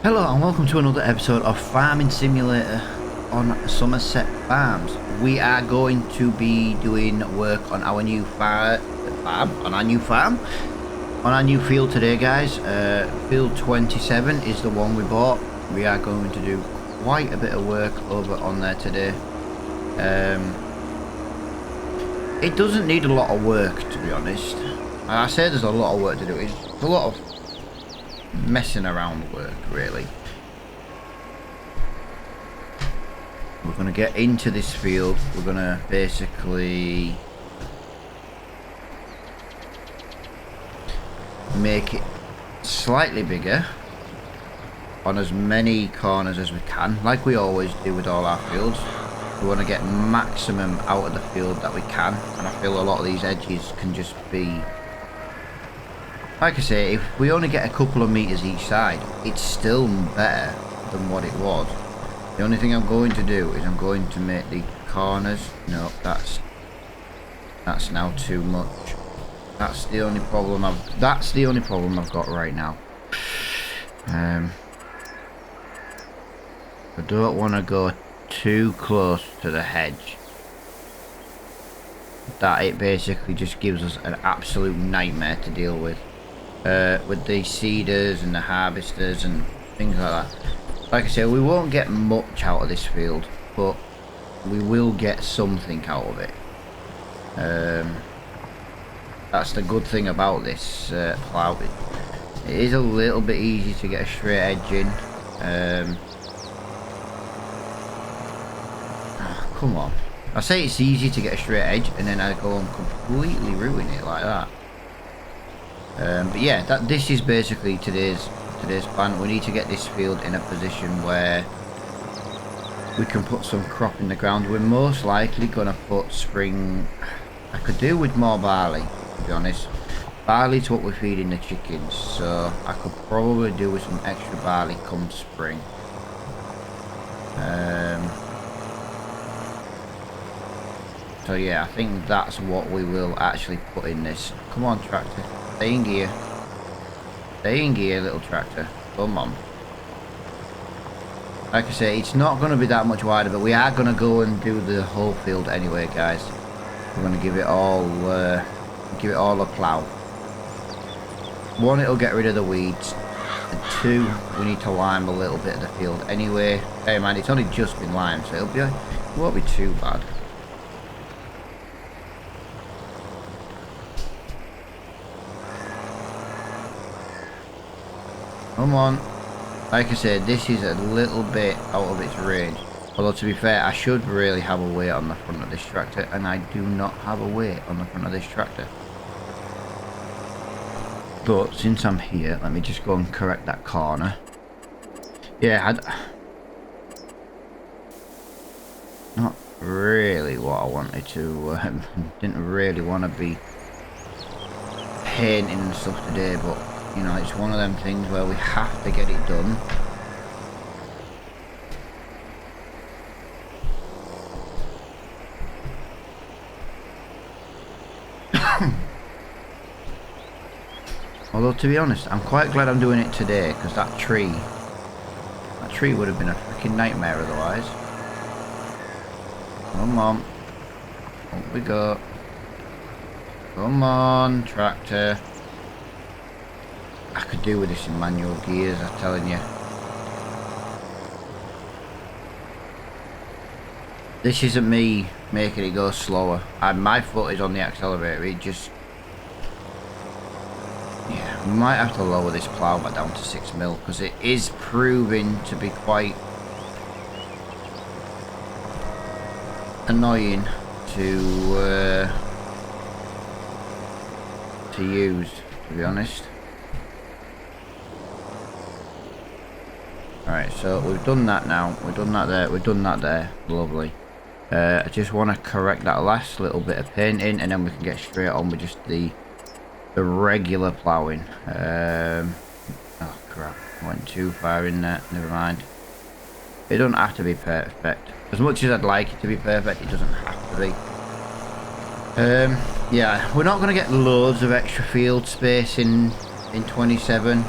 Hello and welcome to another episode of Farming Simulator on Somerset Farms. We are going to be doing work on our new on our new field today, guys. Field 27 is the one we bought. We are going to do quite a bit of work over on there today. It doesn't need a lot of work, to be honest. I say there's a lot of work to do. It's a lot of messing around work, really. We're going to get into this field. We're going to basically make it slightly bigger on as many corners as we can, like we always do with all our fields. We want to get maximum out of the field that we can, and I feel a lot of these edges can just be, like I say, if we only get a couple of meters each side, it's still better than what it was. The only thing I'm going to do is I'm going to make the corners. No, that's now too much. That's the only problem I've got right now. I don't want to go too close to the hedge. That it basically just gives us an absolute nightmare to deal with the seeders and the harvesters and things like that. Like I said, we won't get much out of this field, but we will get something out of it. That's the good thing about this plough. It is a little bit easy to get a straight edge in. Come on. I say it's easy to get a straight edge, and then I go and completely ruin it like that. But yeah, this is basically today's plan. We need to get this field in a position where we can put some crop in the ground. We're most likely going to put spring. I could do with more barley, to be honest. Barley's what we're feeding the chickens, so I could probably do with some extra barley come spring. So yeah, I think that's what we will actually put in this. Come on, tractor. Stay in gear. Stay in gear, little tractor. Come on. Like I say, it's not going to be that much wider, but we are going to go and do the whole field anyway, guys. We're going to give it all a plough. One, it'll get rid of the weeds. And two, we need to lime a little bit of the field anyway. Hey man, it's only just been limed, so it won't be too bad. Come on. Like I said, this is a little bit out of its range. Although to be fair, I should really have a weight on the front of this tractor, and I do not have a weight on the front of this tractor. But since I'm here, let me just go and correct that corner. Yeah, not really what I wanted to. Didn't really want to be painting and stuff today, but you know, it's one of them things where we have to get it done. Although, to be honest, I'm quite glad I'm doing it today, because that tree would have been a freaking nightmare otherwise. Come on. Up we go. Come on, tractor. I could do with this in manual gears, I'm telling you. This isn't me making it go slower. My foot is on the accelerator. It just... yeah, we might have to lower this plough back down to 6 mil, because it is proving to be quite annoying to use, to be honest. Alright, so we've done that now. We've done that there. We've done that there. Lovely. I just want to correct that last little bit of painting, and then we can get straight on with just the regular ploughing. Oh crap, I went too far in there. Never mind. It doesn't have to be perfect. As much as I'd like it to be perfect, it doesn't have to be. Yeah, we're not going to get loads of extra field space in in 27.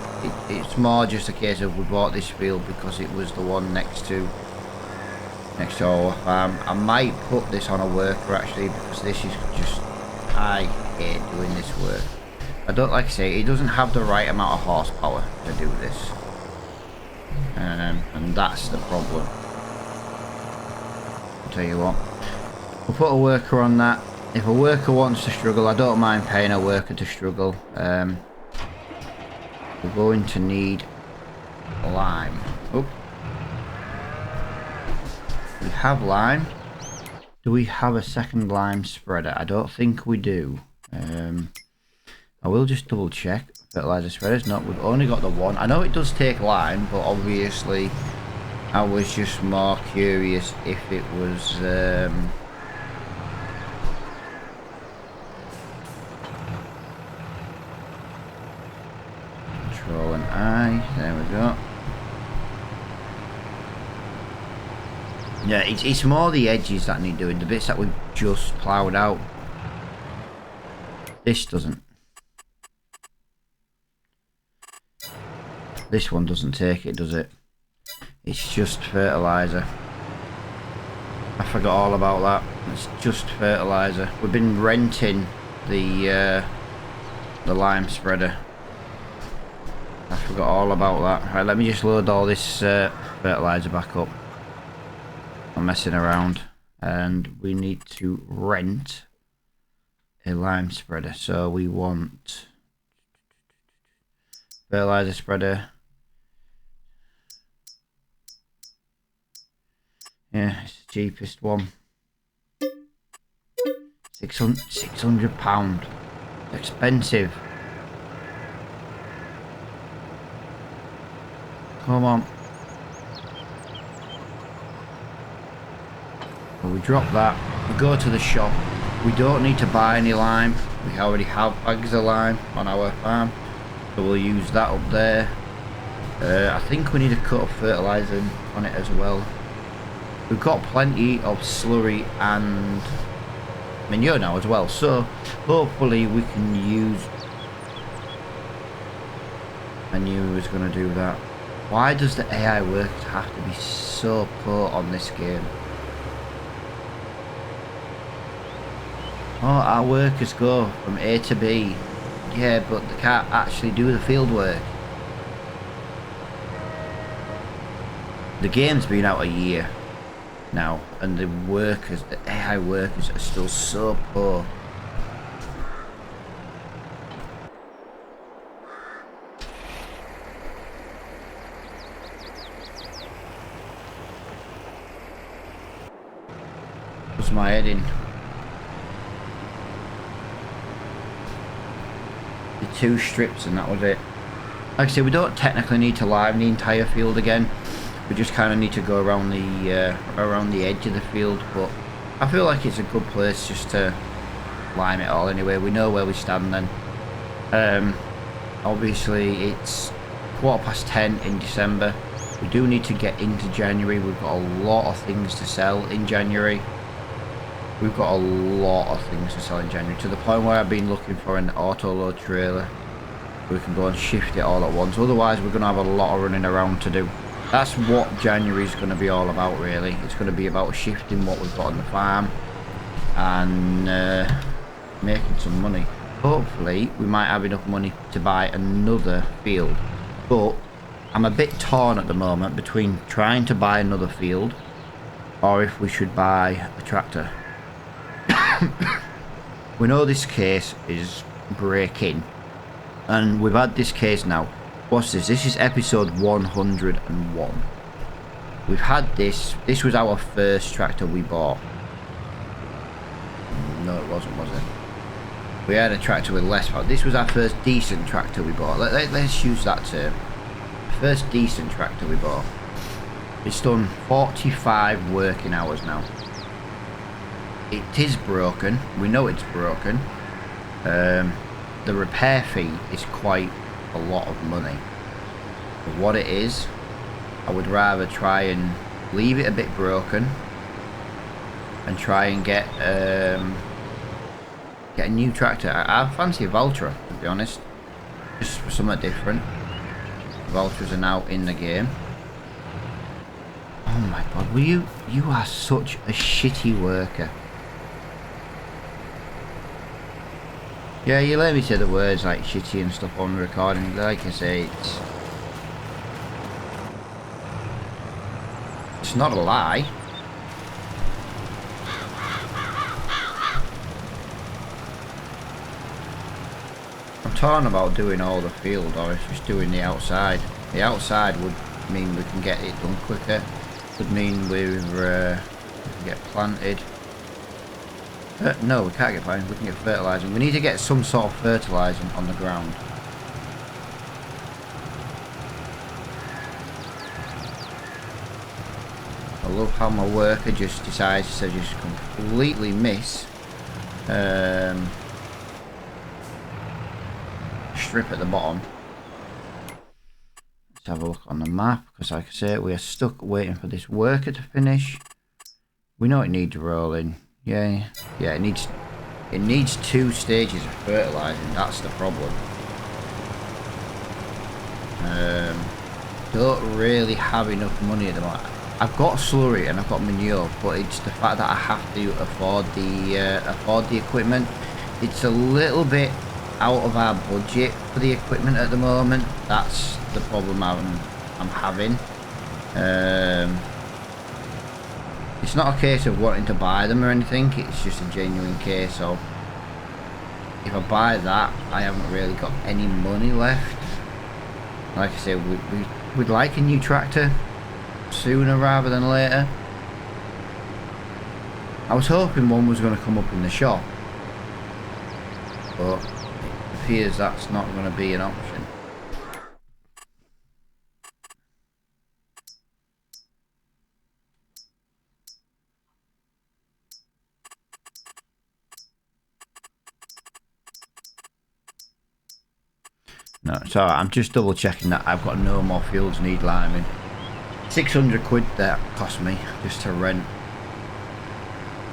It's more just a case of we bought this field because it was the one next to our farm. I might put this on a worker actually, because this is just, I hate doing this work. I don't, like I say, it doesn't have the right amount of horsepower to do this, and that's the problem. I'll tell you what, we'll put a worker on that. If a worker wants to struggle, I don't mind paying a worker to struggle. We're going to need lime. Oh, we have lime. Do we have a second lime spreader? I don't think we do. I will just double check. Fertilizer spreaders. No, we've only got the one. I know it does take lime, but obviously I was just more curious if it was Control and I. There we go. Yeah, it's more the edges that need doing, the bits that we've just ploughed out. This doesn't. This one doesn't take it, does it? It's just fertilizer. I forgot all about that. It's just fertilizer. We've been renting the lime spreader. I forgot all about that. Right, let me just load all this fertilizer back up. I'm messing around, and we need to rent a lime spreader. So we want fertilizer spreader. Yeah, it's the cheapest one. £600. Expensive. Come on. Well, we drop that. We go to the shop. We don't need to buy any lime. We already have bags of lime on our farm, so we'll use that up there. I think we need a cut of fertilizer on it as well. We've got plenty of slurry and manure now as well, so hopefully we can use. I knew he was going to do that. Why does the AI workers have to be so poor on this game? Oh, our workers go from A to B. Yeah, but they can't actually do the field work. The game's been out a year now, and the workers, the AI workers, are still so poor. What's my heading? The 2 strips and that was it. Like I say, we don't technically need to lime the entire field again. We just kind of need to go around the edge of the field, but I feel like it's a good place just to lime it all anyway. We know where we stand then. Obviously it's 10:15 in December. We do need to get into January. We've got a lot of things to sell in January. We've got a lot of things to sell in January, to the point where I've been looking for an auto load trailer we can go and shift it all at once. Otherwise we're going to have a lot of running around to do. That's what January is going to be all about, really. It's going to be about shifting what we've got on the farm and making some money. Hopefully we might have enough money to buy another field, but I'm a bit torn at the moment between trying to buy another field or if we should buy a tractor. We know this case is breaking, and we've had this case now. What's this? This is episode 101. We've had this. This was our first tractor we bought. No, it wasn't, was it? We had a tractor with less power. This was our first decent tractor we bought. Let's use that term. First decent tractor we bought. It's done 45 working hours now. It is broken. We know it's broken. The repair fee is quite a lot of money. For what it is, I would rather try and leave it a bit broken and try and get a new tractor. I fancy a Valtra, to be honest. just for something different. Vultures are now in the game. Oh my god, you are such a shitty worker. Yeah, you let me say the words like shitty and stuff on the recording. Like I say, it's not a lie. I'm talking about doing all the field, or it's just doing the outside. The outside would mean we can get it done quicker. Would mean we can get planted. No, we can't get planted. We can get fertilising. We need to get some sort of fertilising on the ground. I love how my worker just decides to just completely miss strip at the bottom. Let's have a look on the map, because like I say, we are stuck waiting for this worker to finish. We know it needs rolling. Yeah, it needs 2 stages of fertilising. That's the problem. Don't really have enough money at the moment. I've got slurry and I've got manure, but it's the fact that I have to afford the equipment. It's a little bit out of our budget for the equipment at the moment. That's the problem I'm having. It's not a case of wanting to buy them or anything. It's just a genuine case of, if I buy that, I haven't really got any money left. Like I said, we'd like a new tractor sooner rather than later. I was hoping one was going to come up in the shop, but it appears that's not going to be an option. No, so I'm just double checking that I've got no more fields need liming. 600 quid that cost me just to rent.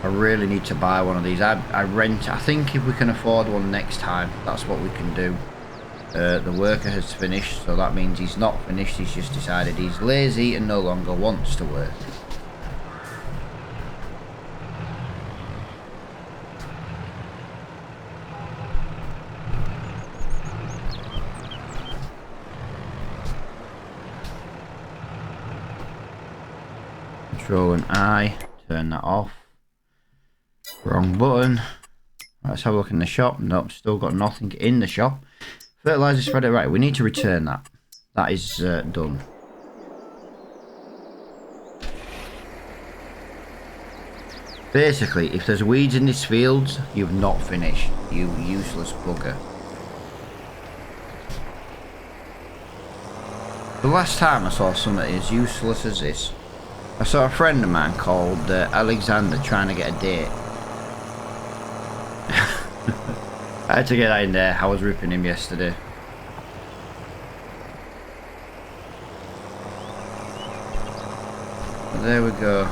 I really need to buy one of these. I rent. I think if we can afford one next time, that's what we can do. The worker has finished, so that means he's not finished. He's just decided he's lazy and no longer wants to work. Control and I, turn that off. Wrong button. Let's have a look in the shop. Nope, still got nothing in the shop. Fertilizer spreader, right, we need to return that. That is done. Basically, if there's weeds in this field, you've not finished, you useless bugger. The last time I saw something as useless as this, I saw a friend of mine called Alexander trying to get a date. I had to get that in there. I was ripping him yesterday. But there we go.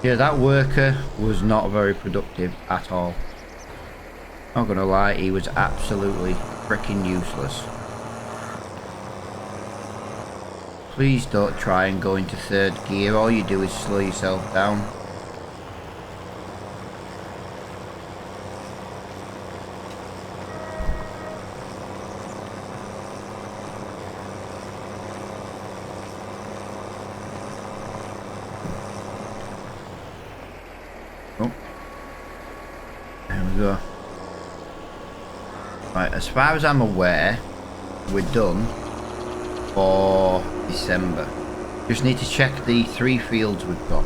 Yeah, that worker was not very productive at all. Not gonna lie, he was absolutely freaking useless. Please don't try and go into 3rd gear. All you do is slow yourself down. Oh, there we go. Right, as far as I'm aware, we're done for December. Just need to check the 3 fields we've got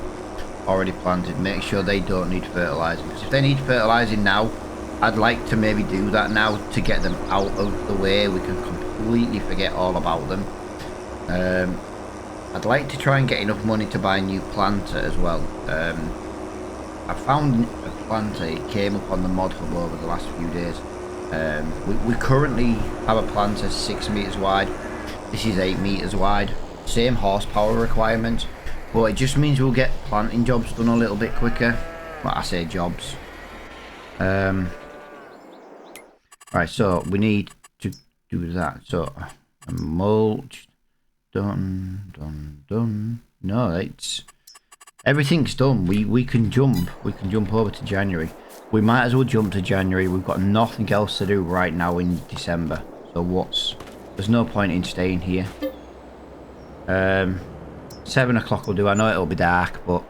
already planted, make sure they don't need fertilising. Because if they need fertilising now, I'd like to maybe do that now to get them out of the way. We can completely forget all about them. I'd like to try and get enough money to buy a new planter as well. I found a planter, it came up on the mod hub over the last few days. We currently have a plant that's 6 meters wide. This is 8 meters wide. Same horsepower requirements, but it just means we'll get planting jobs done a little bit quicker. Well, I say jobs. Right, so we need to do that. So mulch, done. No, it's everything's done. We can jump. We can jump over to January. We might as well jump to January. We've got nothing else to do right now in December. So there's no point in staying here. 7 o'clock will do. I know it'll be dark, but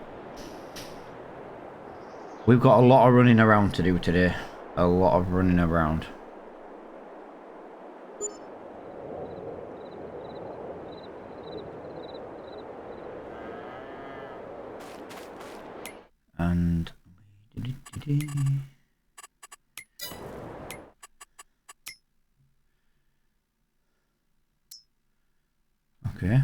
we've got a lot of running around to do today. A lot of running around. And okay.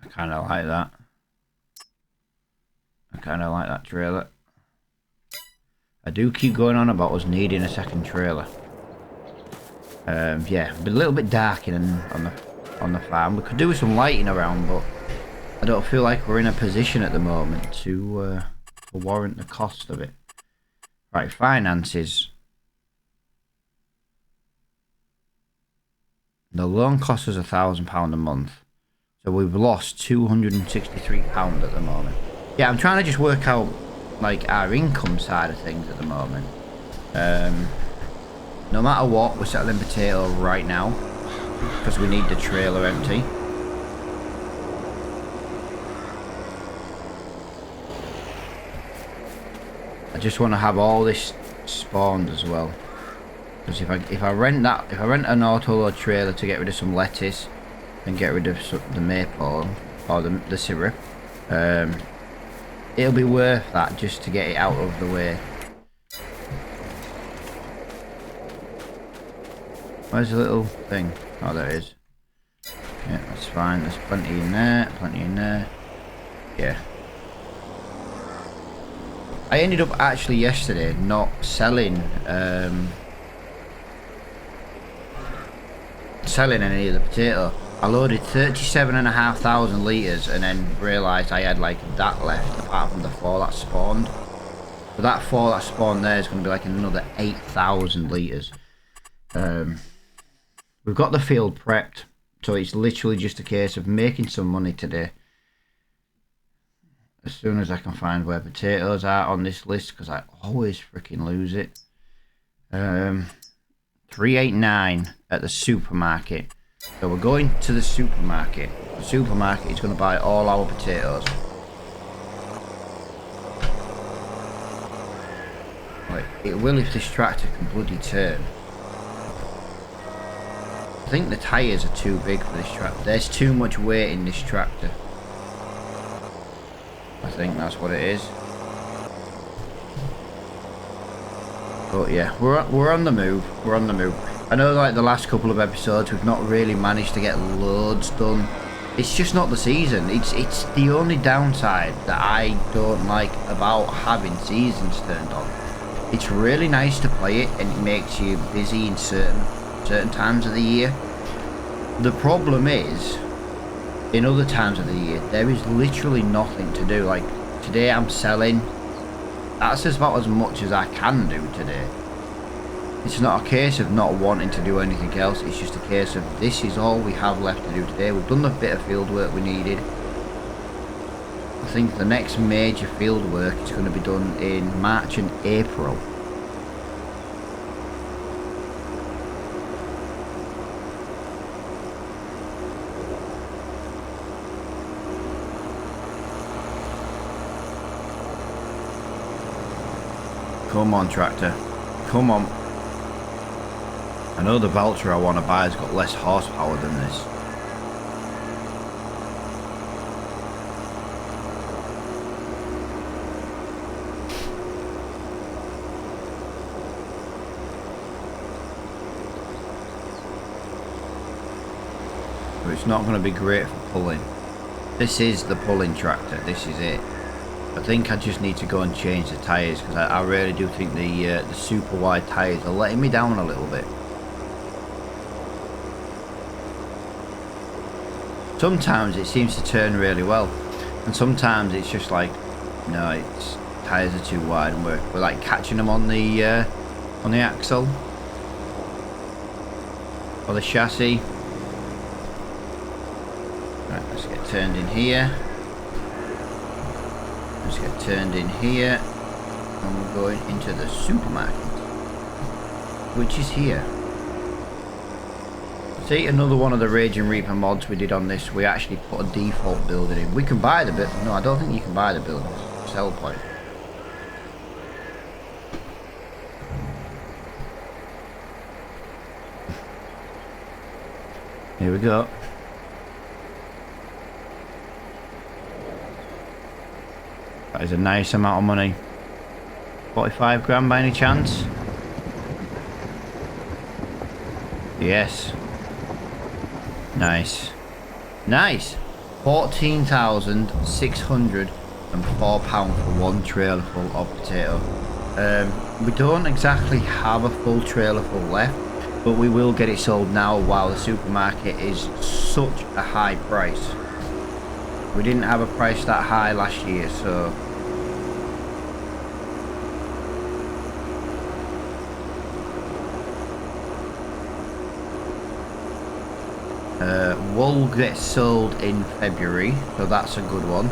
I kind of like that. I kind of like that trailer. I do keep going on about us needing a second trailer. Yeah, but a little bit dark on the farm. We could do with some lighting around, but I don't feel like we're in a position at the moment to warrant the cost of it. Right, finances. The loan costs us £1,000 a month, so we've lost £263 at the moment. Yeah, I'm trying to just work out like our income side of things at the moment. No matter what, we're settling potato right now because we need the trailer empty. I just want to have all this spawned as well. Because if I rent an auto load trailer to get rid of some lettuce and get rid of the maple or the syrup, it'll be worth that just to get it out of the way. Where's the little thing? Oh, there it is. Yeah, that's fine. There's plenty in there. Plenty in there. Yeah. I ended up actually yesterday not selling any of the potato. I loaded 37,500 litres and then realised I had like that left apart from the 4 that spawned. So that 4 that spawned there is going to be like another 8,000 litres. We've got the field prepped, so it's literally just a case of making some money today. As soon as I can find where potatoes are on this list, because I always freaking lose it. 389 at the supermarket. So we're going to the supermarket. The supermarket is going to buy all our potatoes. Right, it will if this tractor can bloody turn. I think the tyres are too big for this tractor. There's too much weight in this tractor. I think that's what it is. But yeah, we're on the move. We're on the move. I know like the last couple of episodes we've not really managed to get loads done. It's just not the season. It's the only downside that I don't like about having seasons turned on. It's really nice to play it and it makes you busy in certain times of the year. The problem is, in other times of the year, there is literally nothing to do. Like today I'm selling. That's just about as much as I can do today. It's not a case of not wanting to do anything else. It's just a case of this is all we have left to do today. We've done the bit of field work we needed. I think the next major field work is going to be done in March and April. Come on, tractor. Come on. I know the Valtra I want to buy has got less horsepower than this. But it's not going to be great for pulling. This is the pulling tractor. This is it. I think I just need to go and change the tyres, because I really do think the super wide tyres are letting me down a little bit. Sometimes it seems to turn really well, and sometimes it's just like, no, it's tyres are too wide, and we're like catching them on the axle or the chassis. Right, let's get turned in here. Let's get turned in here, and we're going into the supermarket, which is here. See, another one of the Raging Reaper mods we did on this, we actually put a default building in. We can buy the building. No, I don't think you can buy the building. Sell point. Here we go. That is a nice amount of money. 45 grand by any chance? Yes. Nice. Nice. £14,604 for one trailer full of potato. We don't exactly have a full trailer full left, but we will get it sold now while the supermarket is such a high price. We didn't have a price that high last year, so wool gets sold in February, so that's a good one.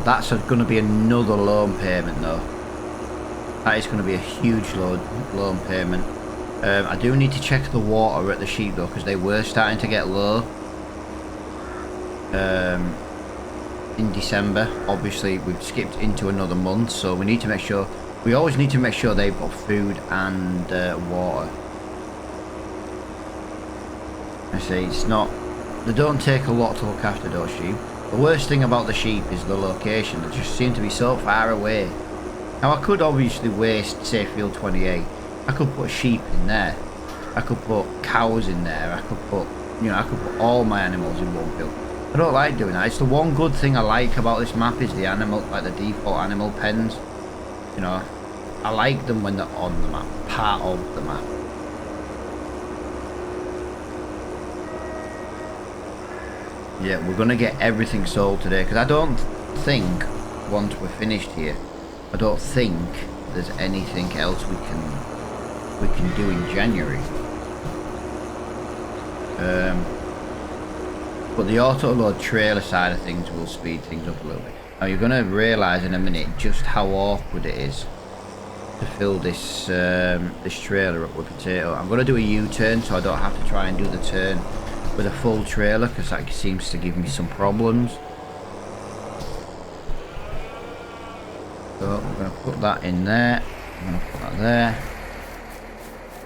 That's going to be another loan payment though. That is going to be a huge loan payment. I do need to check the water at the sheep though, because they were starting to get low in December. Obviously we've skipped into another month, so we need to make sure, we always need to make sure they've got food and water. I say it's not, they don't take a lot to look after those sheep. The worst thing about the sheep is the location. They just seem to be so far away. Now I could obviously waste, say, field 28. I could put sheep in there. I could put cows in there. I could put, you know, I could put all my animals in one field. I don't like doing that. It's the one good thing I like about this map is the animal, like the default animal pens. You know, I like them when they're on the map, part of the map. Yeah, we're gonna get everything sold today, because I don't think, once we're finished here, I don't think there's anything else we can do in January. But the auto load trailer side of things will speed things up a little bit. Now you're gonna realise in a minute just how awkward it is to fill this this trailer up with potato. I'm gonna do a U-turn so I don't have to try and do the turn with a full trailer, because that seems to give me some problems. So I'm going to put that in there. I'm going to put that there.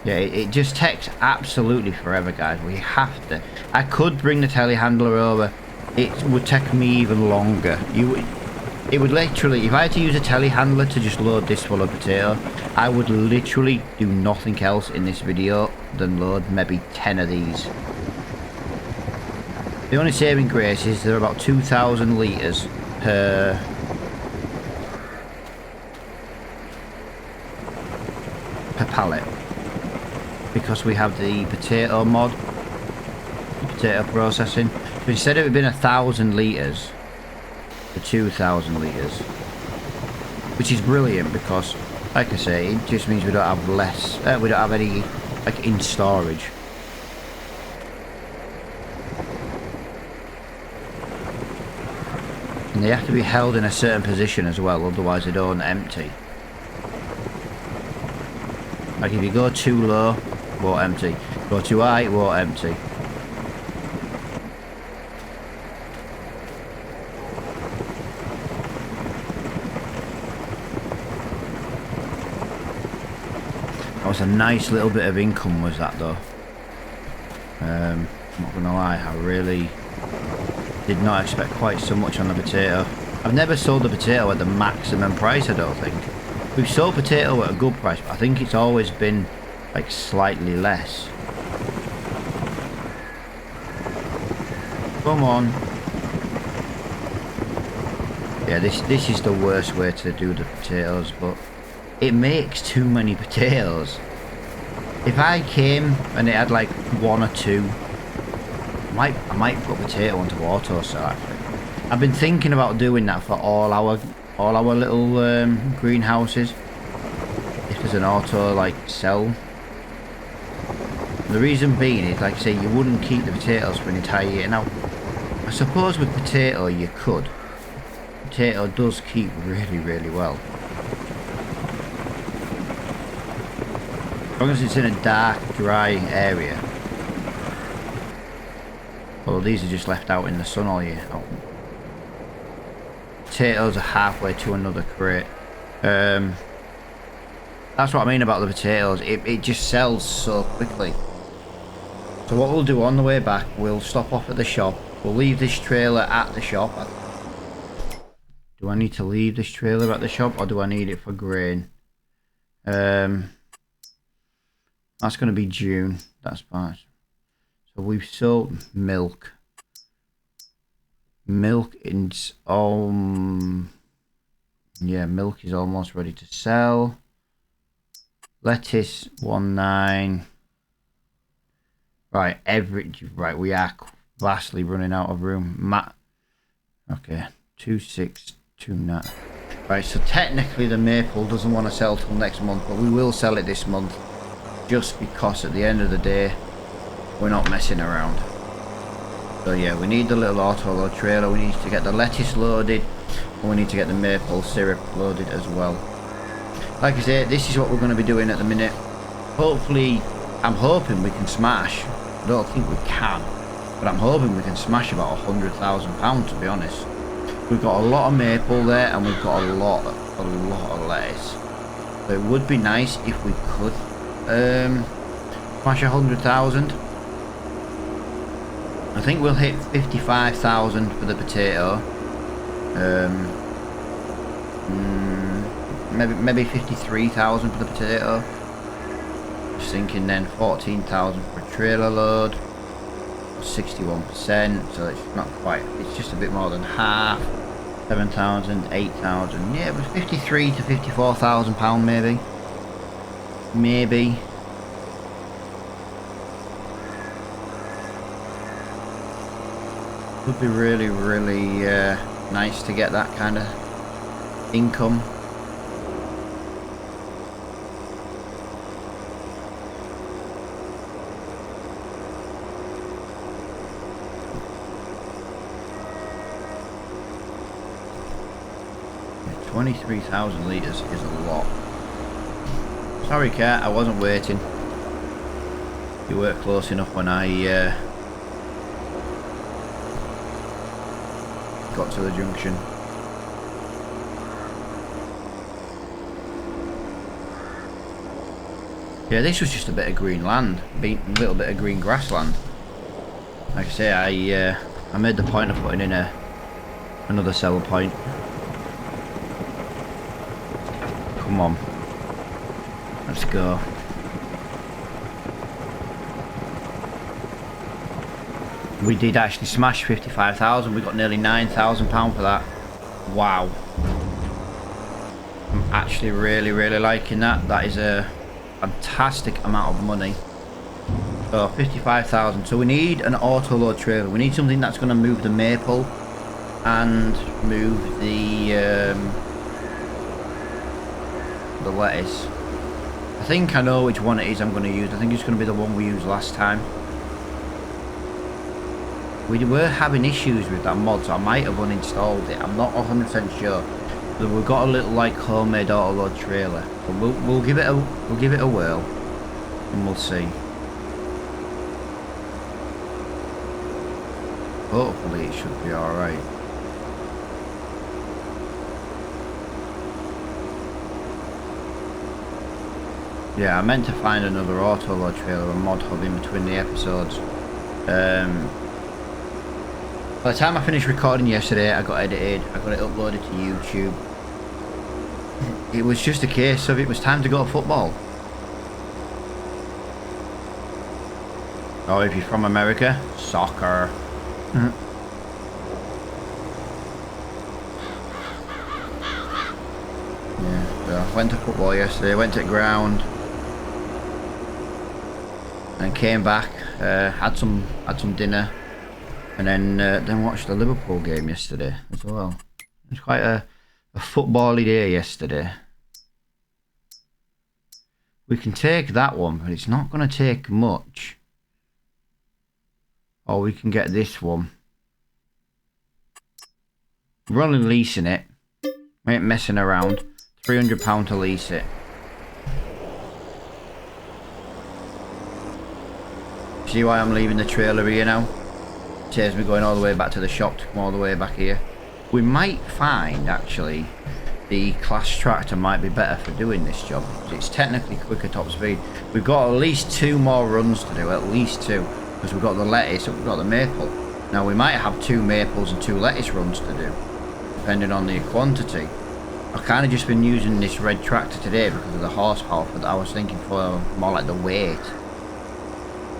Yeah, it just takes absolutely forever, guys. We have to. I could bring the telehandler over. It would take me even longer. It would literally, if I had to use a telehandler to just load this full of potato, I would literally do nothing else in this video than load maybe 10 of these. The only saving grace is they're about 2,000 litres per pallet, because we have the potato mod, the potato processing. So instead of it being 1,000 litres to 2,000 litres, which is brilliant, because like I say, it just means we don't have less, we don't have any like in storage. And they have to be held in a certain position as well, otherwise they don't empty. Like if you go too low, it won't empty. Go too high, it won't empty. That was a nice little bit of income, was that though. I'm not gonna lie, I really did not expect quite so much on the potato. I've never sold the potato at the maximum price, I don't think. We've sold potato at a good price, but I think it's always been like slightly less. Come on. Yeah, this is the worst way to do the potatoes, but it makes too many potatoes. If I came and it had like 1 or 2, I might put potato onto auto cell actually. I've been thinking about doing that for all our little greenhouses. If there's an auto like cell. The reason being is, like I say, you wouldn't keep the potatoes for an entire year. Now, I suppose with potato you could. Potato does keep really, really well. As long as it's in a dark, dry area. Although these are just left out in the sun all year. Oh. Potatoes are halfway to another crate. That's what I mean about the potatoes. It just sells so quickly. So what we'll do on the way back, we'll stop off at the shop. We'll leave this trailer at the shop. Do I need to leave this trailer at the shop or do I need it for grain? That's going to be June. That's fine. So we've sold milk. Milk is yeah, milk is almost ready to sell. Lettuce 19. Right, we are vastly running out of room. Okay, 2629. Right, so technically the maple doesn't want to sell till next month, but we will sell it this month. Just because at the end of the day, we're not messing around. So yeah, we need the little auto load trailer. We need to get the lettuce loaded, and we need to get the maple syrup loaded as well. Like I say, this is what we're going to be doing at the minute. Hopefully, I'm hoping we can smash. I don't think we can, but I'm hoping we can smash about £100,000 to be honest. We've got a lot of maple there, and we've got a lot of lettuce. So it would be nice if we could smash 100,000. I think we'll hit 55,000 for the potato. Maybe 53,000 for the potato. Just thinking then 14,000 for a trailer load. 61%, so it's not quite. It's just a bit more than half. 7,000, 8,000. Yeah, it was 53 to 54,000 pound maybe. Maybe. Would be really, really nice to get that kind of income. Yeah, 23,000 litres is a lot. Sorry cat, I wasn't waiting. You weren't close enough when I got to the junction. Yeah, this was just a bit of green land, a little bit of green grassland. Like I say, I made the point of putting in another seller point. Come on, let's go. We did actually smash 55,000. We got nearly £9,000 for that. Wow. I'm actually really, really liking that. That is a fantastic amount of money. So 55,000. So we need an auto load trailer. We need something that's going to move the maple and move the lettuce. I think I know which one it is I'm going to use. I think it's going to be the one we used last time. We were having issues with that mod, so I might have uninstalled it. I'm not 100% sure. But we've got a little like homemade auto load trailer. So we'll give it a whirl, and we'll see. Hopefully it should be all right. Yeah, I meant to find another auto load trailer and mod hub in between the episodes. By the time I finished recording yesterday, I got edited, I got it uploaded to YouTube. It was just a case of it was time to go to football. Or if you're from America, soccer. went to football yesterday, went to the ground, and came back, had some dinner, and then watched the Liverpool game yesterday as well. It was quite a football-y day yesterday. We can take that one, but it's not going to take much. Or we can get this one. We're only leasing it. We ain't messing around. £300 to lease it. See why I'm leaving the trailer here now? It saves me going all the way back to the shop to come all the way back here. We might find, actually, the class tractor might be better for doing this job. It's technically quicker top speed. We've got at least 2 more runs to do, at least 2. Because we've got the lettuce and we've got the maple. Now we might have 2 maples and 2 lettuce runs to do, depending on the quantity. I've kind of just been using this red tractor today because of the horsepower, but I was thinking for more like the weight.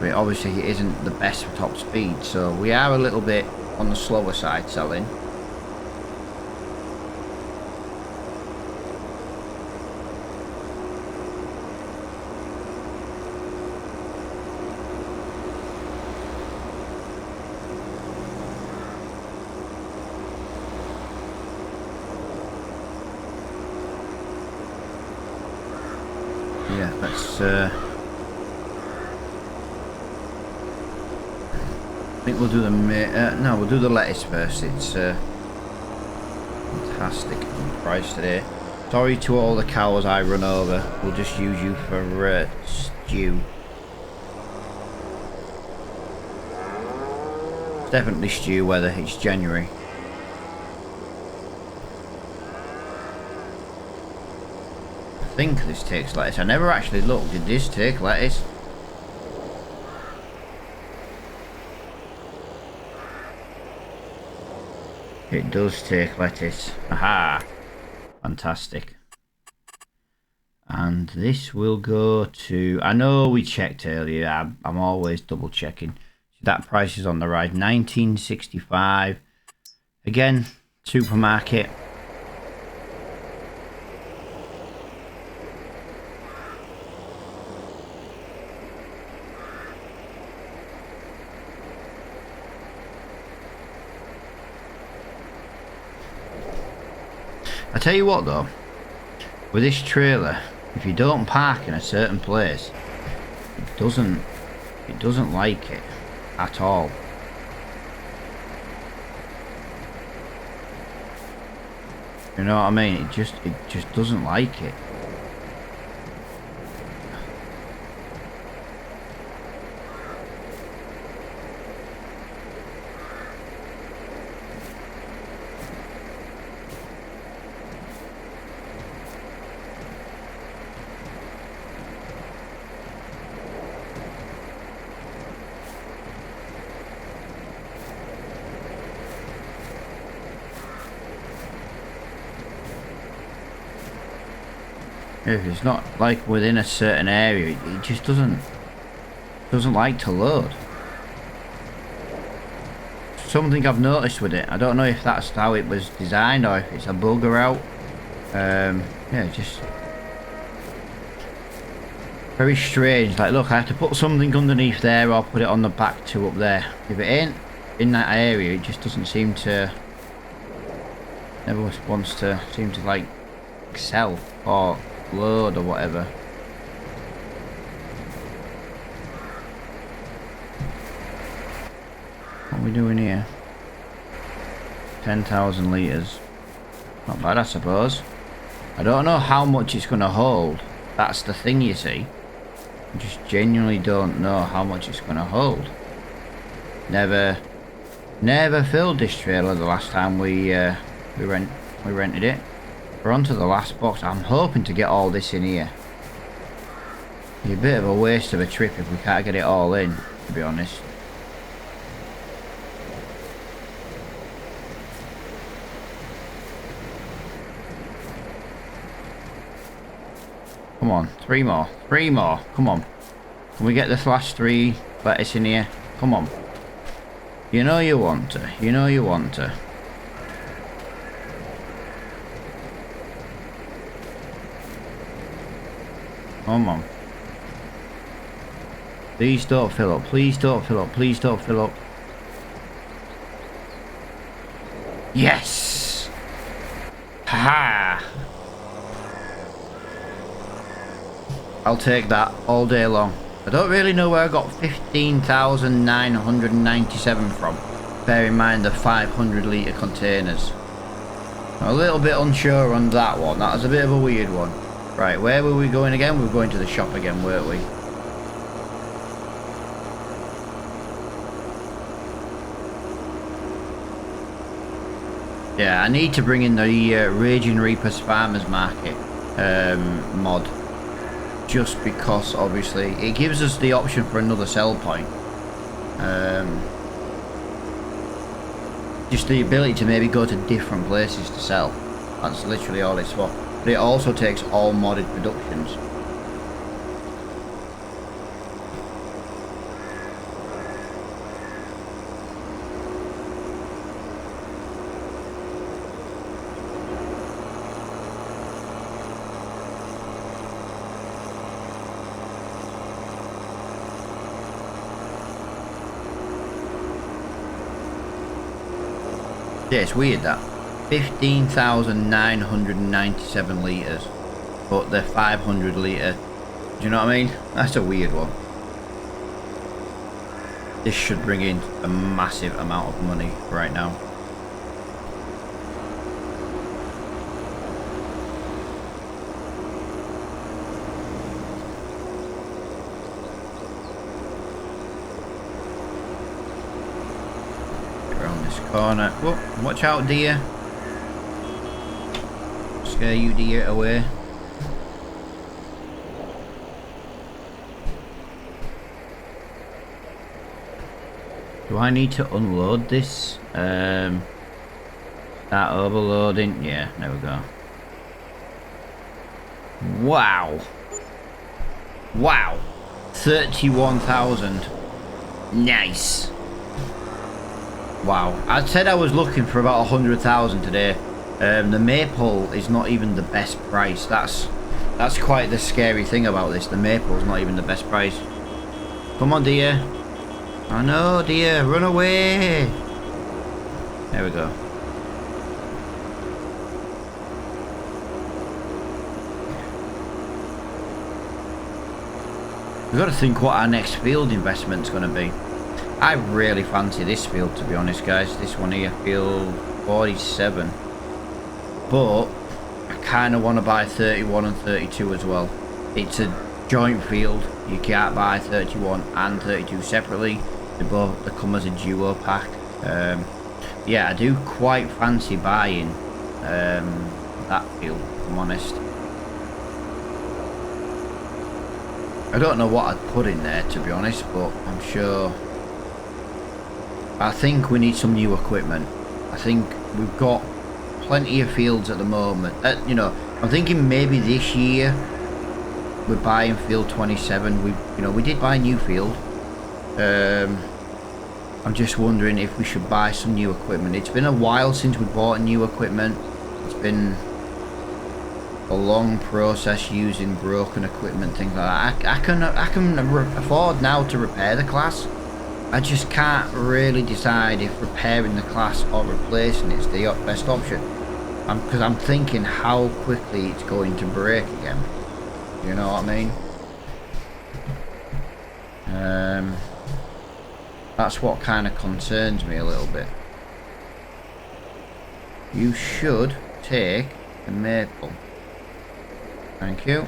But obviously it isn't the best for top speed, so we are a little bit on the slower side selling. Yeah, let's I think we'll do the no, we'll do the lettuce first. It's fantastic price today. Sorry to all the cows I run over. We'll just use you for stew. It's definitely stew weather. It's January. I think this takes lettuce. I never actually looked. Did this take lettuce? It does take lettuce. Aha! Fantastic. And this will go to... I know we checked earlier. I'm always double checking. That price is on the rise. 1965. Again, supermarket. I tell you what though, with this trailer, if you don't park in a certain place, it doesn't like it at all. You know what I mean? It just doesn't like it. If it's not like within a certain area, it just doesn't like to load. Something I've noticed with it. I don't know if that's how it was designed or if it's a bugger out. Yeah, just very strange. Like, look, I have to put something underneath there or put it on the back 2 up there. If it ain't in that area, it just doesn't seem to. Never wants to seem to like excel or load or whatever. What are we doing here? 10,000 litres. Not bad, I suppose. I don't know how much it's going to hold. That's the thing, you see. I just genuinely don't know how much it's going to hold. Never filled this trailer the last time we rented it. We're on to the last box. I'm hoping to get all this in here. It's a bit of a waste of a trip if we can't get it all in, to be honest. Come on, 3 more. 3 more. Come on. Can we get this last 3 lettuce in here? Come on. You know you want to. You know you want to. Come on. Please don't fill up. Please don't fill up. Please don't fill up. Yes! Ha! I'll take that all day long. I don't really know where I got 15,997 from. Bear in mind the 500 litre containers. I'm a little bit unsure on that one. That was a bit of a weird one. Right, where were we going again? We were going to the shop again, weren't we? Yeah, I need to bring in the RagingReapers Farmers Market mod. Just because, obviously, it gives us the option for another sell point. Just the ability to maybe go to different places to sell. That's literally all it's for. But it also takes all modded productions. Yeah, it's weird that 15,997 litres, but they're 500 litre. Do you know what I mean? That's a weird one. This should bring in a massive amount of money right now. Corner. Whoa, watch out, deer. Scare you deer away. Do I need to unload this? Start overloading. Yeah, there we go. Wow. Wow. 31,000. Nice. Wow, I said I was looking for about 100,000 today. The maple is not even the best price. That's quite the scary thing about this. The maple is not even the best price. Come on, dear. Oh no, dear, run away. There we go. We've got to think what our next field investment's going to be. I really fancy this field, to be honest, guys. This one here, field 47. But I kind of want to buy 31 and 32 as well. It's a joint field. You can't buy 31 and 32 separately. They come as a duo pack. Yeah, I do quite fancy buying that field, if I'm honest. I don't know what I'd put in there, to be honest, but I'm sure. I think we need some new equipment. I think we've got plenty of fields at the moment. You know, I'm thinking maybe this year we're buying field 27. We did buy a new field. I'm just wondering if we should buy some new equipment. It's been a while since we bought new equipment. It's been a long process using broken equipment, things like that. I can afford now to repair the class. I just can't really decide if repairing the class or replacing it's the best option. Because I'm thinking how quickly it's going to break again. You know what I mean? That's what kind of concerns me a little bit. You should take the maple. Thank you.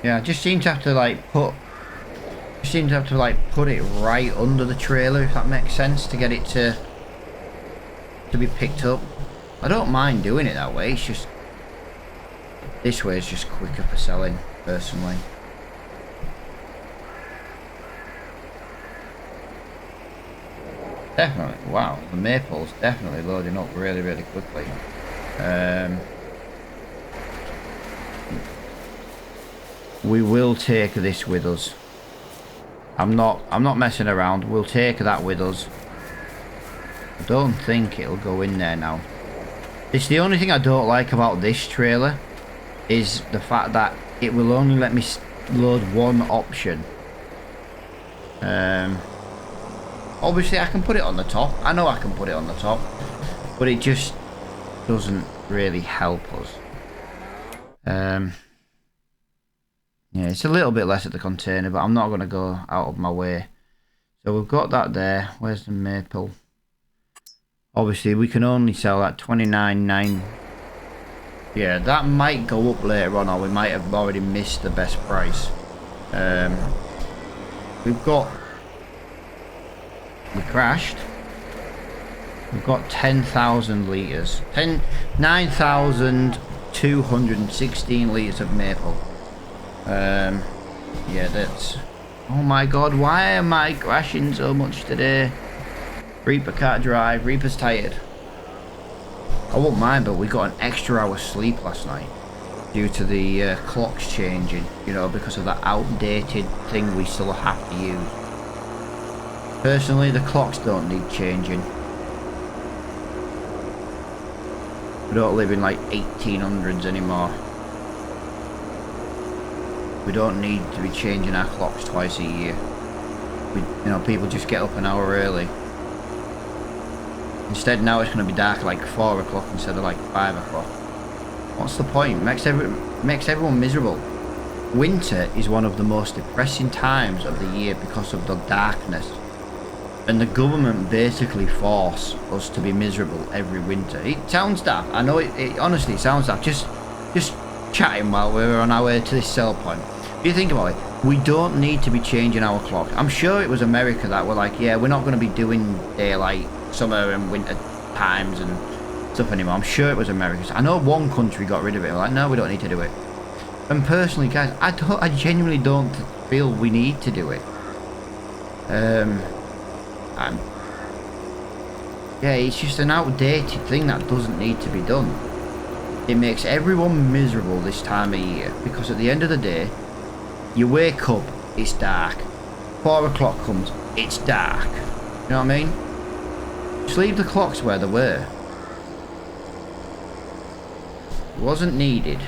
Yeah, I just seem to have to put it right under the trailer, if that makes sense, to get it to be picked up. I don't mind doing it that way. It's just this way is just quicker for selling, personally. Definitely, wow, the maple's definitely loading up really, really quickly. We will take this with us. I'm not messing around. We'll take that with us. I don't think it'll go in there now. It's the only thing I don't like about this trailer is the fact that it will only let me load one option. Obviously I can put it on the top. I know I can put it on the top, but it just doesn't really help us. Yeah, it's a little bit less at the container, but I'm not going to go out of my way. So we've got that there. Where's the maple? Obviously we can only sell at 29.9. Yeah, that might go up later on, or we might have already missed the best price. We crashed. We've got 10,000 litres. 9,216 litres of maple. Yeah, that's... Oh my god, why am I crashing so much today? Reaper can't drive. Reaper's tired. I won't mind, but we got an extra hour's sleep last night due to the clocks changing, you know, because of that outdated thing we still have to use. Personally, the clocks don't need changing. We don't live in like 1800s anymore. We don't need to be changing our clocks twice a year. You know, people just get up an hour early. Instead, now it's going to be dark like 4 o'clock instead of like 5 o'clock. What's the point? Makes everyone miserable. Winter is one of the most depressing times of the year because of the darkness. And the government basically force us to be miserable every winter. It sounds daft. I know it honestly sounds daft. Just chatting while we're on our way to this sell point. If you think about it, we don't need to be changing our clock. I'm sure it was America that were like, yeah, we're not going to be doing daylight, summer and winter times and stuff anymore. I'm sure it was America. I know one country got rid of it. Like, no, we don't need to do it. And personally, guys, I genuinely don't feel we need to do it. Yeah, it's just an outdated thing that doesn't need to be done. It makes everyone miserable this time of year because at the end of the day, you wake up, it's dark. 4 o'clock comes, it's dark. You know what I mean? Just leave the clocks where they were. It wasn't needed.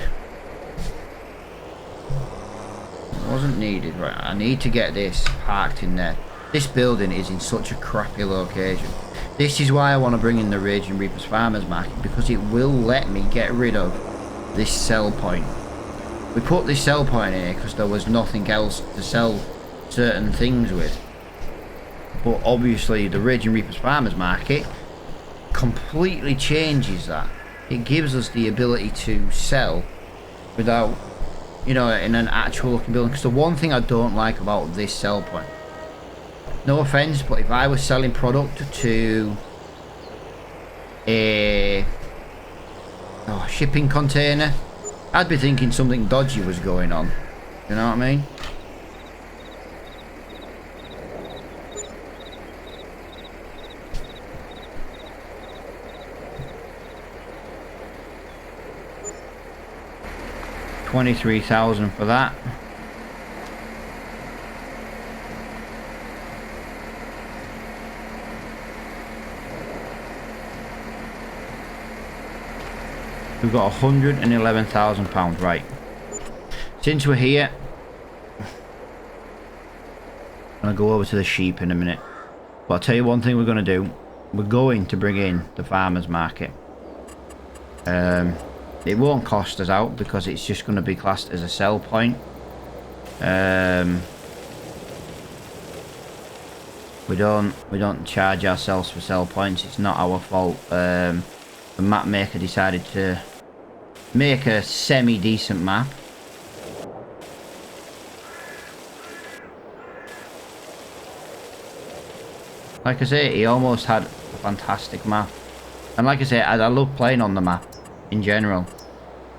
It wasn't needed. Right, I need to get this parked in there. This building is in such a crappy location. This is why I want to bring in the Raging Reapers Farmers Market, because it will let me get rid of this sell point. We put this sell point in here because there was nothing else to sell certain things with. But obviously the Raging Reapers Farmers Market completely changes that. It gives us the ability to sell without, you know, in an actual looking building. Because the one thing I don't like about this sell point, no offense, but if I was selling product to a shipping container, I'd be thinking something dodgy was going on. You know what I mean? $23,000 for that. We've got £111,000, right. Since we're here, I'm going to go over to the sheep in a minute. But I'll tell you one thing we're going to do. We're going to bring in the farmers market. It won't cost us out because it's just going to be classed as a sell point. We don't charge ourselves for sell points. It's not our fault. The map maker decided to make a semi-decent map. Like I say, he almost had a fantastic map. And like I say, I love playing on the map in general.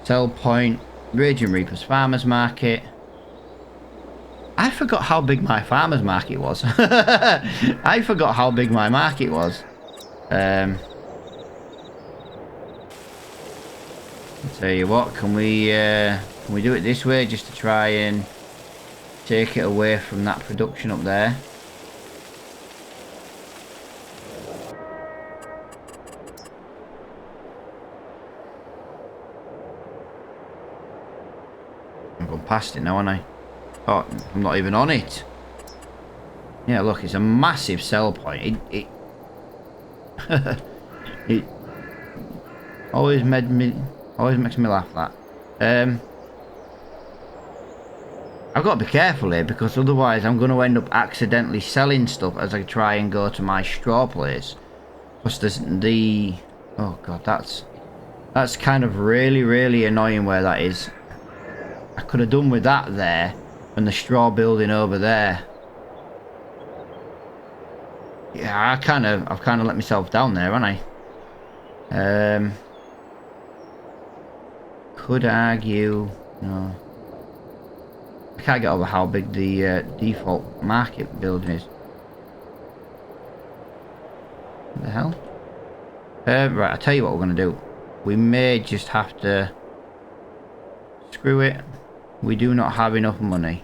Sell point, Raging Reapers Farmers Market. I forgot how big my farmers market was. I forgot how big my market was. I'll tell you what, can we do it this way just to try and take it away from that production up there. I'm going past it now, aren't I? Oh, I'm not even on it. Yeah, look, it's a massive sell point. It it always makes me laugh, that. I've got to be careful here, because otherwise I'm going to end up accidentally selling stuff as I try and go to my straw place. Plus there's the... Oh god, that's kind of really annoying where that is. I could have done with that there, and the straw building over there. Yeah, I've kind of let myself down there, haven't I? Could argue... No. I can't get over how big the default market building is. What the hell? Right, I'll tell you what we're going to do. We may just have to... Screw it. We do not have enough money.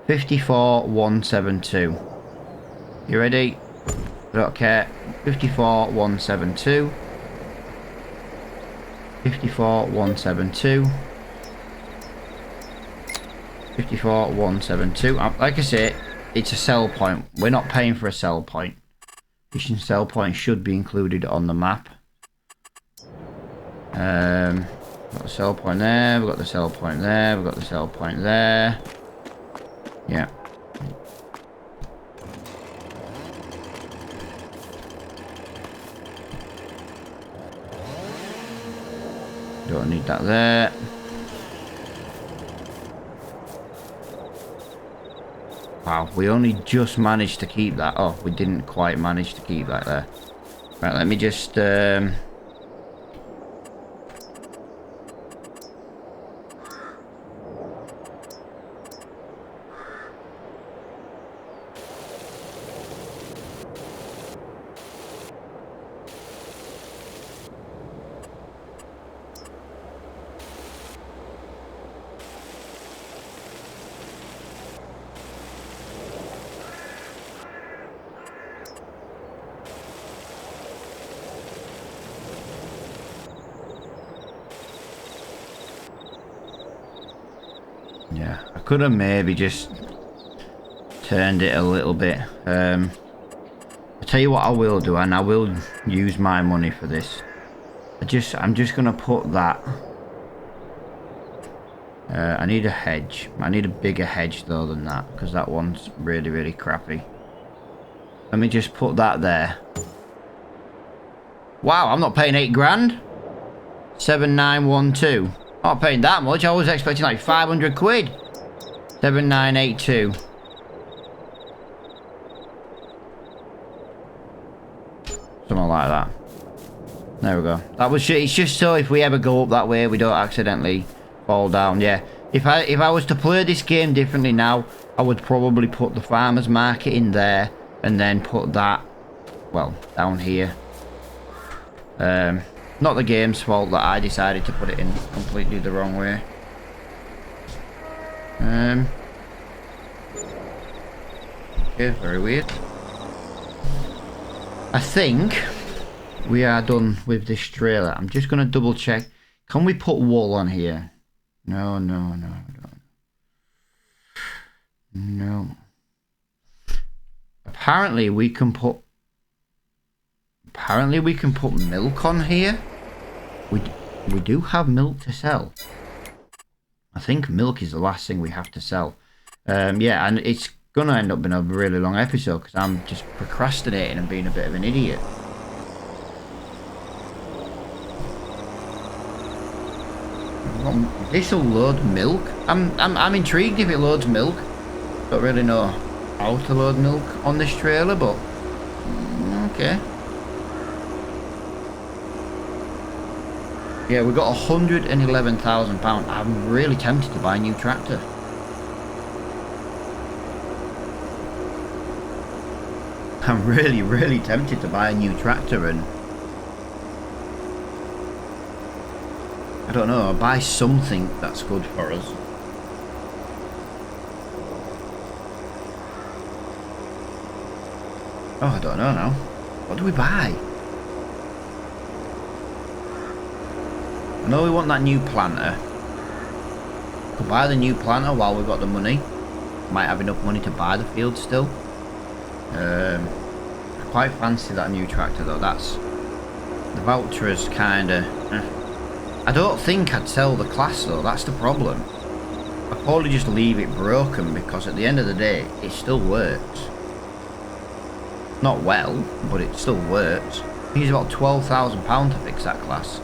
54,172. You ready? I don't care. 54,172. 54,172. 54,172. Like I say, it's a sell point. We're not paying for a sell point. Fishing sell point should be included on the map. Got the sell point there. We've got the sell point there. We've got the sell point there. Yeah. Don't need that there. Wow, we only just managed to keep that. Oh, we didn't quite manage to keep that there. Right, let me just... Yeah, I could have maybe just turned it a little bit. I'll tell you what I will do, and I will use my money for this. I'm just gonna put that. I need a hedge. I need a bigger hedge though than that, because that one's really crappy. Let me just put that there. Wow, I'm not paying 8 grand. 7912. I'm not paying that much. I was expecting like 500 quid. 7982. Something like that. There we go. That was it's just so if we ever go up that way, we don't accidentally fall down. Yeah. If I was to play this game differently now, I would probably put the farmers market in there and then put that, well, down here. Not the game's fault that I decided to put it in completely the wrong way. Okay, very weird. I think we are done with this trailer. I'm just going to double check. Can we put wool on here? No. Apparently we can put milk on here. We do have milk to sell. I think milk is the last thing we have to sell. Yeah, and it's gonna end up being a really long episode because I'm just procrastinating and being a bit of an idiot. This'll load milk. I'm intrigued if it loads milk. Don't really know how to load milk on this trailer, but okay. Yeah, we've got £111,000. I'm really tempted to buy a new tractor. I'm really tempted to buy a new tractor and I don't know, buy something that's good for us. Oh, I don't know now. What do we buy? I know we want that new planter. We'll buy the new planter while we've got the money. Might have enough money to buy the field still. I quite fancy that new tractor though. That's... The voucher is kinda... I don't think I'd sell the class though, that's the problem. I'd probably just leave it broken because at the end of the day, it still works. Not well, but it still works. I think it's about £12,000 to fix that class.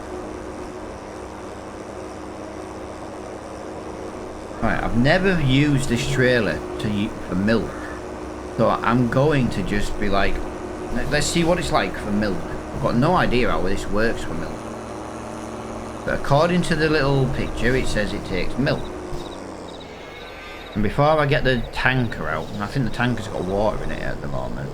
Right, I've never used this trailer for milk. So I'm going to just be like, let's see what it's like for milk. I've got no idea how this works for milk. But according to the little picture, it says it takes milk. And before I get the tanker out, and I think the tanker's got water in it at the moment.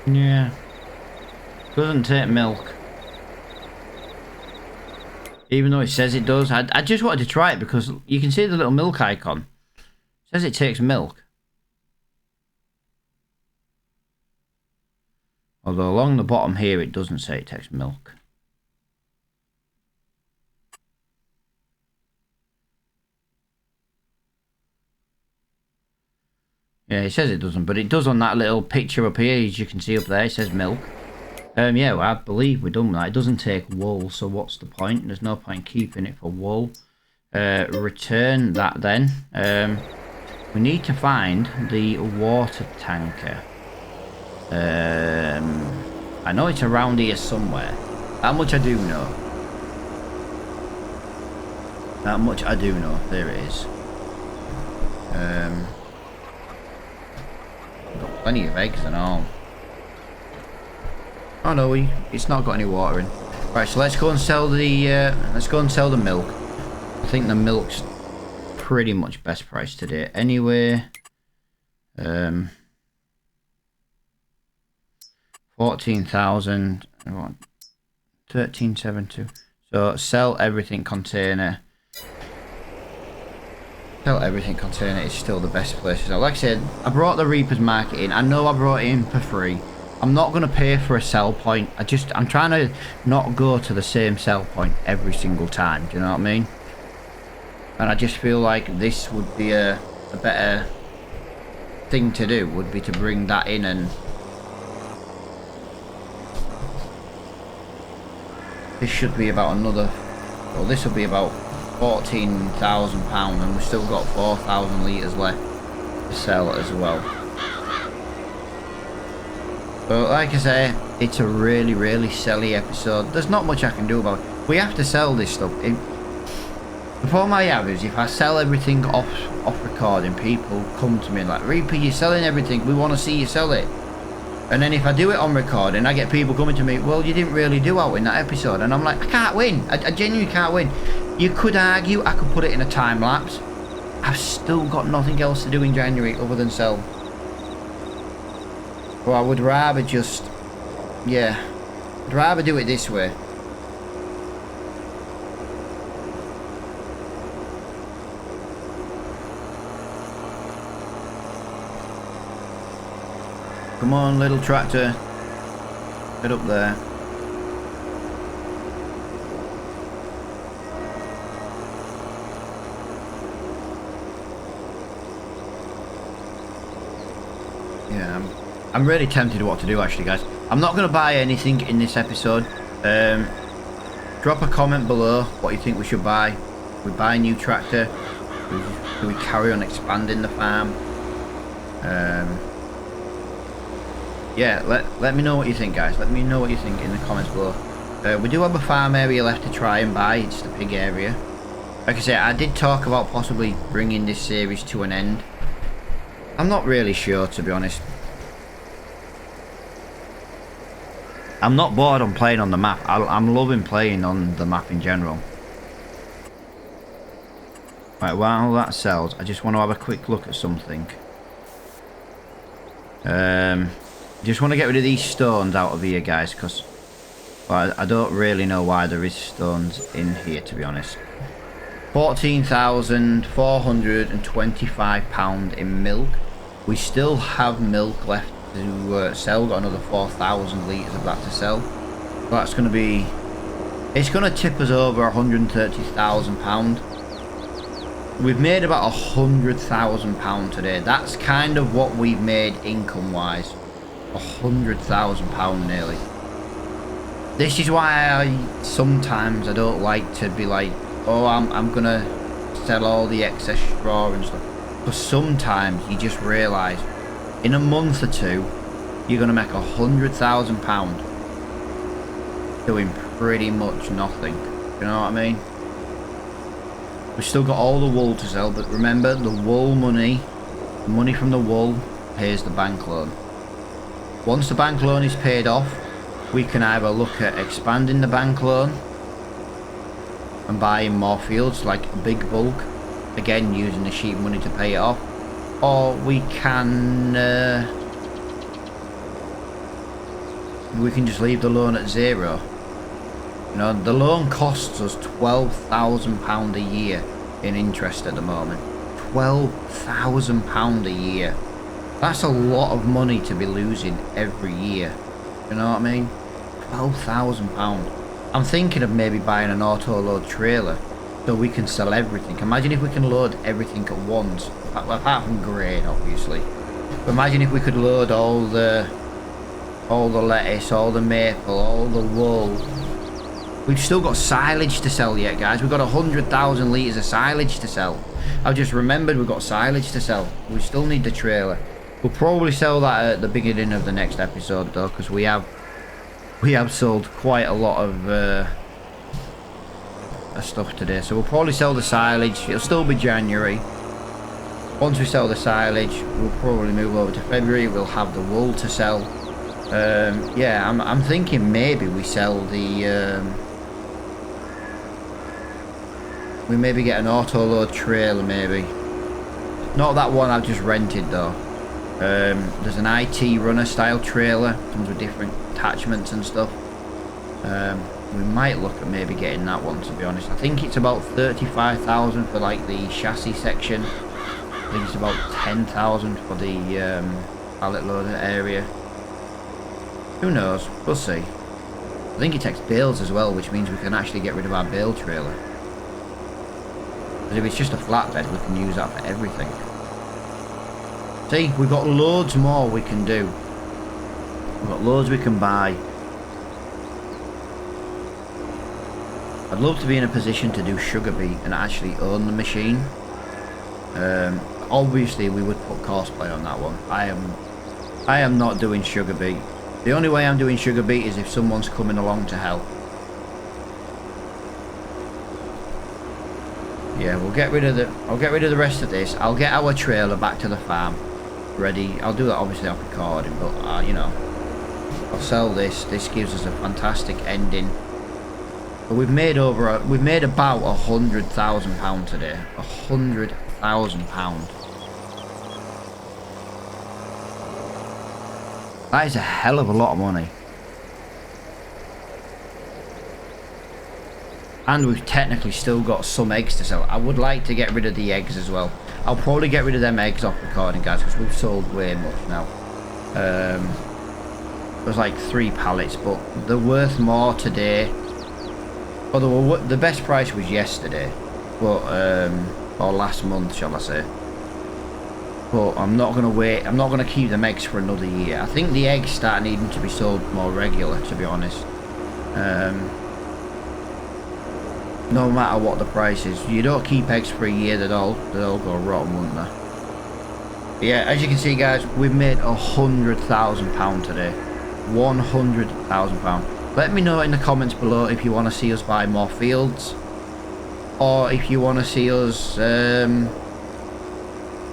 Yeah. Doesn't take milk. Even though it says it does. I just wanted to try it because you can see the little milk icon. It says it takes milk. Although along the bottom here it doesn't say it takes milk. Yeah, it says it doesn't, but it does on that little picture up here, as you can see up there, it says milk. Yeah, well, I believe we're done with that. It doesn't take wool, so what's the point? There's no point keeping it for wool. Return that then. We need to find the water tanker. I know it's around here somewhere. That much I do know. That much I do know. There it is. Got plenty of eggs and all. Oh no, it's not got any water in. Right, so let's go and sell the milk. I think the milk's pretty much best price today. Anyway, 14,000. 1372. So sell everything container. Sell everything container is still the best place. So like I said, I brought the Reapers market in. I know I brought it in for free. I'm not going to pay for a sell point. I'm trying to not go to the same sell point every single time. Do you know what I mean? And I just feel like this would be a better thing to do. Would be to bring that in and... This should be about another... Well, this will be about £14,000 and we've still got 4,000 litres left to sell as well. But like I say, it's a really, really selly episode. There's not much I can do about it. We have to sell this stuff. The problem I have is if I sell everything off recording, people come to me like, Reaper, you're selling everything. We want to see you sell it. And then if I do it on recording, I get people coming to me, well, you didn't really do out in that episode. And I'm like, I can't win. I genuinely can't win. You could argue I could put it in a time lapse. I've still got nothing else to do in January other than sell. Well, I would rather just, yeah, I'd rather do it this way. Come on, little tractor. Get up there. Yeah, I'm really tempted what to do actually, guys. I'm not going to buy anything in this episode. Drop a comment below what you think we should buy. We buy a new tractor. Do we carry on expanding the farm? Yeah, let me know what you think, guys. Let me know what you think in the comments below. We do have a farm area left to try and buy. It's the pig area. Like I said, I did talk about possibly bringing this series to an end. I'm not really sure, to be honest. I'm not bored on playing on the map. I'm loving playing on the map in general. Right, while that sells, I just want to have a quick look at something. Just want to get rid of these stones out of here, guys, because I don't really know why there is stones in here, to be honest. £14,425 in milk. We still have milk left to sell. Got another 4,000 litres of that to sell. That's going to be... It's going to tip us over £130,000. We've made about £100,000 today. That's kind of what we've made income-wise. £100,000 nearly. This is why sometimes I don't like to be like, oh, I'm gonna sell all the excess straw and stuff. But sometimes you just realise, in a month or two, you're gonna make £100,000 doing pretty much nothing. You know what I mean? We've still got all the wool to sell, but remember, the wool money from the wool pays the bank loan. Once the bank loan is paid off, we can either look at expanding the bank loan and buying more fields, like a big bulk, again using the sheep money to pay it off, or we can just leave the loan at zero. You know, the loan costs us £12,000 a year in interest at the moment. £12,000 a year. That's a lot of money to be losing every year. You know what I mean? £12,000. I'm thinking of maybe buying an auto load trailer so we can sell everything. Imagine if we can load everything at once. Apart from grain, obviously. But imagine if we could load all the lettuce, all the maple, all the wool. We've still got silage to sell yet, guys. We've got 100,000 litres of silage to sell. I've just remembered we've got silage to sell. We still need the trailer. We'll probably sell that at the beginning of the next episode, though, because we have sold quite a lot of stuff today. So we'll probably sell the silage. It'll still be January. Once we sell the silage, we'll probably move over to February. We'll have the wool to sell. Yeah, I'm thinking maybe we sell the... we maybe get an auto load trailer, maybe. Not that one I've just rented, though. There's an IT runner style trailer. Comes with different attachments and stuff. We might look at maybe getting that one, to be honest. I think it's about 35,000 for like the chassis section. I think it's about 10,000 for the pallet loader area. Who knows? We'll see. I think it takes bales as well, which means we can actually get rid of our bale trailer. But if it's just a flatbed, we can use that for everything. See, we've got loads more we can do. We've got loads we can buy. I'd love to be in a position to do sugar beet and actually own the machine. Obviously, we would put cosplay on that one. I am not doing sugar beet. The only way I'm doing sugar beet is if someone's coming along to help. Yeah, I'll get rid of the rest of this. I'll get our trailer back to the farm ready. I'll do that obviously off recording, but you know, I'll sell this. This gives us a fantastic ending. But we've made about £100,000 today. £100,000. That is a hell of a lot of money. And we've technically still got some eggs to sell. I would like to get rid of the eggs as well. I'll probably get rid of them eggs off recording, guys, because we've sold way much now. There's like 3 pallets, but they're worth more today. Although the best price was yesterday, but or last month, shall I say. But I'm not going to wait. I'm not going to keep them eggs for another year. I think the eggs start needing to be sold more regular, to be honest. No matter what the price is. You don't keep eggs for a year, they'd all go rotten, wouldn't they? But yeah, as you can see, guys, we've made £100,000 today. £100,000. Let me know in the comments below if you want to see us buy more fields, or if you want to see us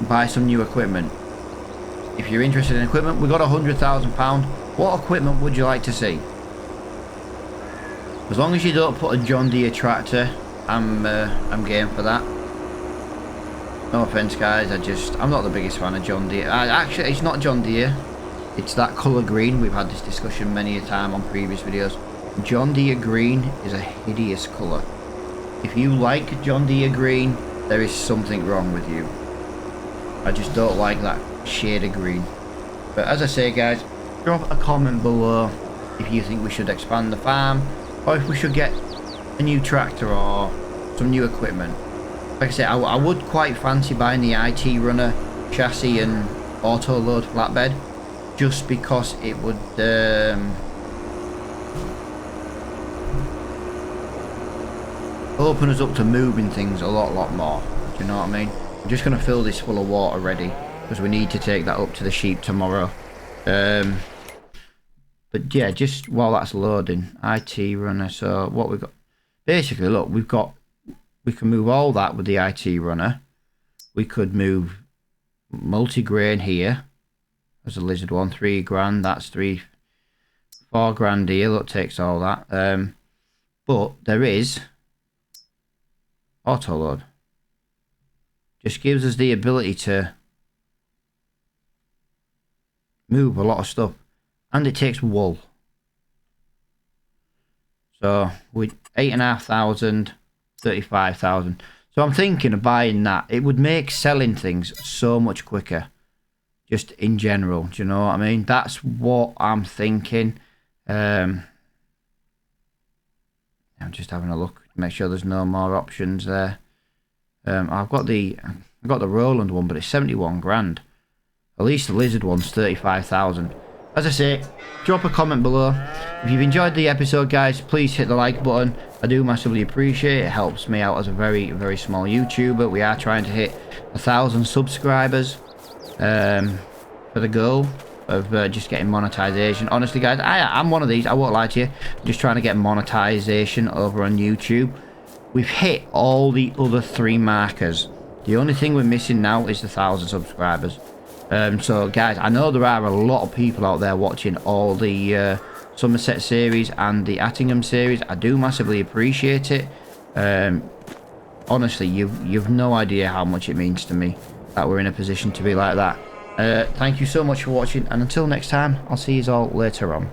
buy some new equipment. If you're interested in equipment, we've got £100,000. What equipment would you like to see? As long as you don't put a John Deere tractor, I'm game for that. No offense, guys. I'm not the biggest fan of John Deere. Actually, it's not John Deere. It's that colour green. We've had this discussion many a time on previous videos. John Deere green is a hideous colour. If you like John Deere green, there is something wrong with you. I just don't like that shade of green. But as I say, guys, drop a comment below if you think we should expand the farm, or if we should get a new tractor or some new equipment. Like I said, I would quite fancy buying the IT runner chassis and auto load flatbed, just because it would open us up to moving things a lot more. Do you know what I mean? I'm just going to fill this full of water ready, because we need to take that up to the sheep tomorrow. But yeah, just while that's loading, IT runner. So what we've got, basically, look, we can move all that with the IT runner. We could move multi-grain here. There's a lizard one, $3,000. That's $4,000 here. Look, takes all that. But there is auto load. Just gives us the ability to move a lot of stuff, and it takes wool. So with 8,500, 35,000. So I'm thinking of buying that. It would make selling things so much quicker, just in general. Do you know what I mean? That's what I'm thinking. I'm just having a look, make sure there's no more options there. I've got the Roland one, but it's 71 grand. At least the lizard one's 35,000. As I say, drop a comment below. If you've enjoyed the episode, guys, please hit the like button. I do massively appreciate it. It helps me out as a very small YouTuber. We are trying to hit 1,000 subscribers for the goal of just getting monetization. Honestly, guys, I'm one of these. I won't lie to you. I'm just trying to get monetization over on YouTube. We've hit all the other 3 markers. The only thing we're missing now is the 1,000 subscribers. So guys, I know there are a lot of people out there watching all the Somerset series and the Attingham series. I do massively appreciate it. Honestly, you've no idea how much it means to me that we're in a position to be like that. Thank you so much for watching, and until next time, I'll see you all later on.